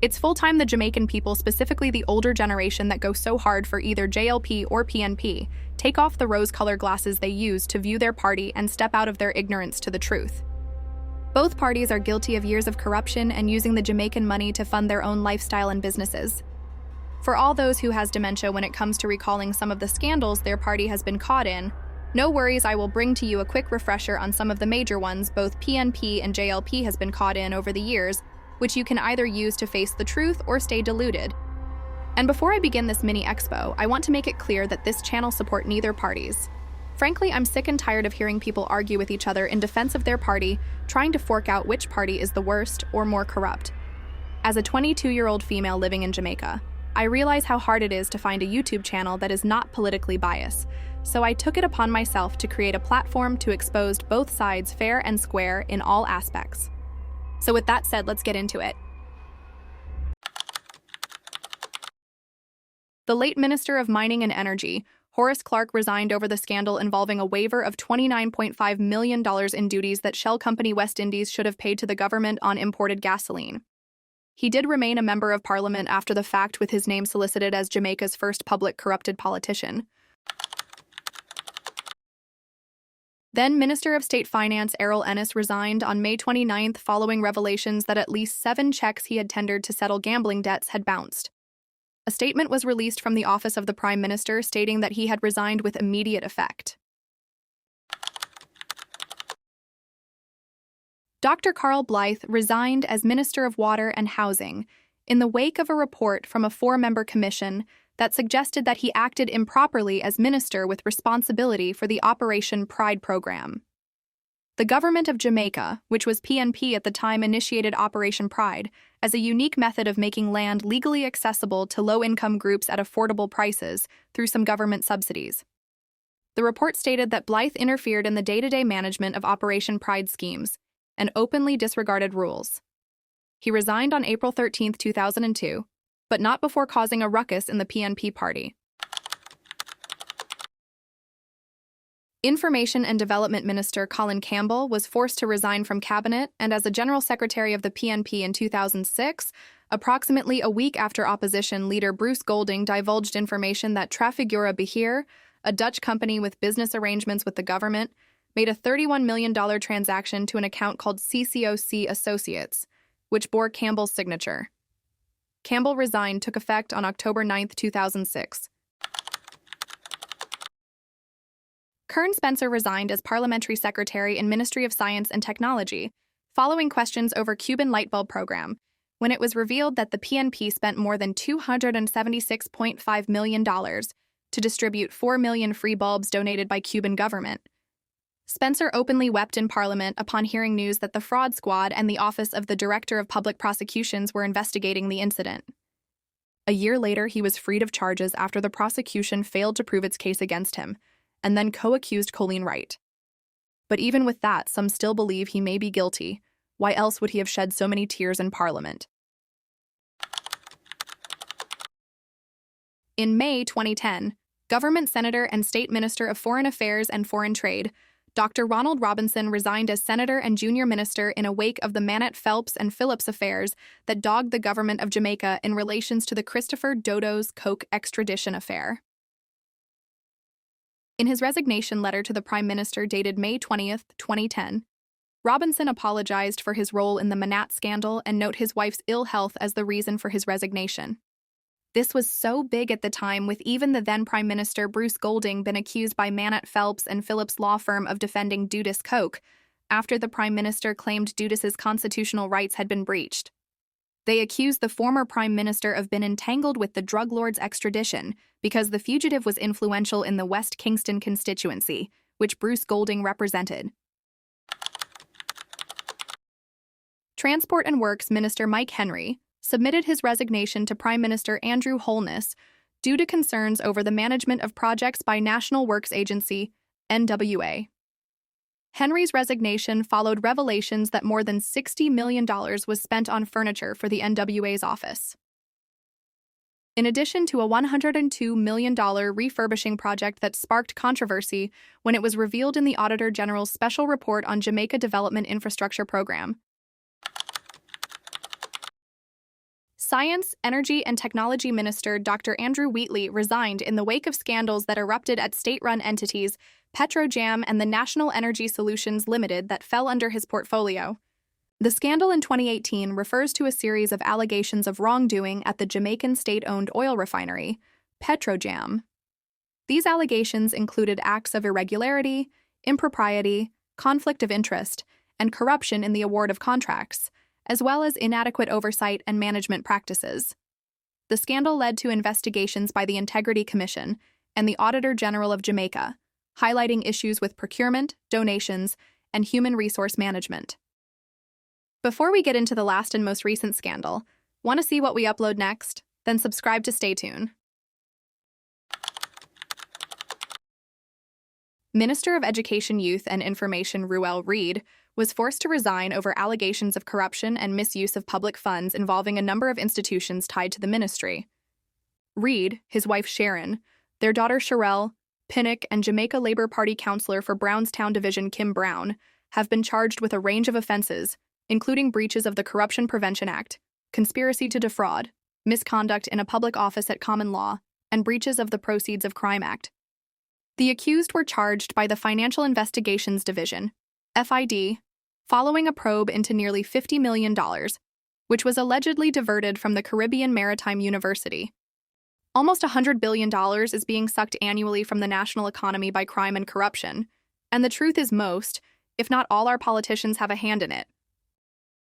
It's full-time the Jamaican people, specifically the older generation that go so hard for either JLP or PNP, take off the rose-colored glasses they use to view their party and step out of their ignorance to the truth. Both parties are guilty of years of corruption and using the Jamaican money to fund their own lifestyle and businesses. For all those who has dementia when it comes to recalling some of the scandals their party has been caught in, no worries, I will bring to you a quick refresher on some of the major ones both PNP and JLP has been caught in over the years, which you can either use to face the truth or stay deluded. And before I begin this mini expo, I want to make it clear that this channel supports neither parties. Frankly, I'm sick and tired of hearing people argue with each other in defense of their party, trying to fork out which party is the worst or more corrupt. As a 22-year-old female living in Jamaica, I realize how hard it is to find a YouTube channel that is not politically biased, so I took it upon myself to create a platform to expose both sides fair and square in all aspects. So with that said, let's get into it. The late Minister of Mining and Energy, Horace Clarke, resigned over the scandal involving a waiver of $29.5 million in duties that Shell Company West Indies should have paid to the government on imported gasoline. He did remain a member of Parliament after the fact, with his name solicited as Jamaica's first public corrupted politician. Then Minister of State Finance Errol Ennis resigned on May 29th following revelations that at least 7 checks he had tendered to settle gambling debts had bounced. A statement was released from the office of the Prime Minister stating that he had resigned with immediate effect. Dr. Carl Blythe resigned as Minister of Water and Housing in the wake of a report from a 4-member commission that suggested that he acted improperly as minister with responsibility for the Operation Pride program. The government of Jamaica, which was PNP at the time, initiated Operation Pride as a unique method of making land legally accessible to low-income groups at affordable prices through some government subsidies. The report stated that Blythe interfered in the day-to-day management of Operation Pride schemes and openly disregarded rules. He resigned on April 13, 2002, but not before causing a ruckus in the PNP party. Information and Development Minister Colin Campbell was forced to resign from cabinet, and as a General Secretary of the PNP in 2006, approximately a week after opposition leader Bruce Golding divulged information that Trafigura Behir, a Dutch company with business arrangements with the government, made a $31 million transaction to an account called CCOC Associates, which bore Campbell's signature. Campbell resigned took effect on October 9, 2006. Kern Spencer resigned as Parliamentary Secretary in Ministry of Science and Technology, following questions over Cuban light bulb program, when it was revealed that the PNP spent more than $276.5 million to distribute 4 million free bulbs donated by Cuban government. Spencer openly wept in Parliament upon hearing news that the Fraud Squad and the Office of the Director of Public Prosecutions were investigating the incident. A year later, he was freed of charges after the prosecution failed to prove its case against him, and then co-accused Colleen Wright. But even with that, some still believe he may be guilty. Why else would he have shed so many tears in Parliament? In May 2010, Government Senator and State Minister of Foreign Affairs and Foreign Trade, Dr. Ronald Robinson, resigned as Senator and Junior Minister in a wake of the Manette Phelps and Phillips affairs that dogged the government of Jamaica in relations to the Christopher Dodo's Coke extradition affair. In his resignation letter to the Prime Minister dated May 20, 2010, Robinson apologized for his role in the Manette scandal and noted his wife's ill health as the reason for his resignation. This was so big at the time, with even the then Prime Minister Bruce Golding been accused by Manette Phelps and Phillips law firm of defending Dudis Coke, after the Prime Minister claimed Dudis's constitutional rights had been breached. They accused the former Prime Minister of being entangled with the drug lord's extradition because the fugitive was influential in the West Kingston constituency, which Bruce Golding represented. Transport and Works Minister Mike Henry submitted his resignation to Prime Minister Andrew Holness due to concerns over the management of projects by National Works Agency, NWA. Henry's resignation followed revelations that more than $60 million was spent on furniture for the NWA's office. In addition to a $102 million refurbishing project that sparked controversy when it was revealed in the Auditor General's special report on Jamaica Development Infrastructure Program. Science, Energy, and Technology Minister Dr. Andrew Wheatley resigned in the wake of scandals that erupted at state-run entities Petrojam and the National Energy Solutions Limited that fell under his portfolio. The scandal in 2018 refers to a series of allegations of wrongdoing at the Jamaican state-owned oil refinery, Petrojam. These allegations included acts of irregularity, impropriety, conflict of interest, and corruption in the award of contracts, as well as inadequate oversight and management practices. The scandal led to investigations by the Integrity Commission and the Auditor General of Jamaica, highlighting issues with procurement, donations, and human resource management. Before we get into the last and most recent scandal, want to see what we upload next? Then subscribe to stay tuned. Minister of Education, Youth and Information Ruel Reid was forced to resign over allegations of corruption and misuse of public funds involving a number of institutions tied to the ministry. Reid, his wife Sharon, their daughter Sherelle, Pinnock, and Jamaica Labour Party councillor for Brownstown Division Kim Brown have been charged with a range of offences, including breaches of the Corruption Prevention Act, conspiracy to defraud, misconduct in a public office at common law, and breaches of the Proceeds of Crime Act. The accused were charged by the Financial Investigations Division, FID, following a probe into nearly $50 million, which was allegedly diverted from the Caribbean Maritime University. Almost $100 billion is being sucked annually from the national economy by crime and corruption, and the truth is most, if not all our politicians have a hand in it.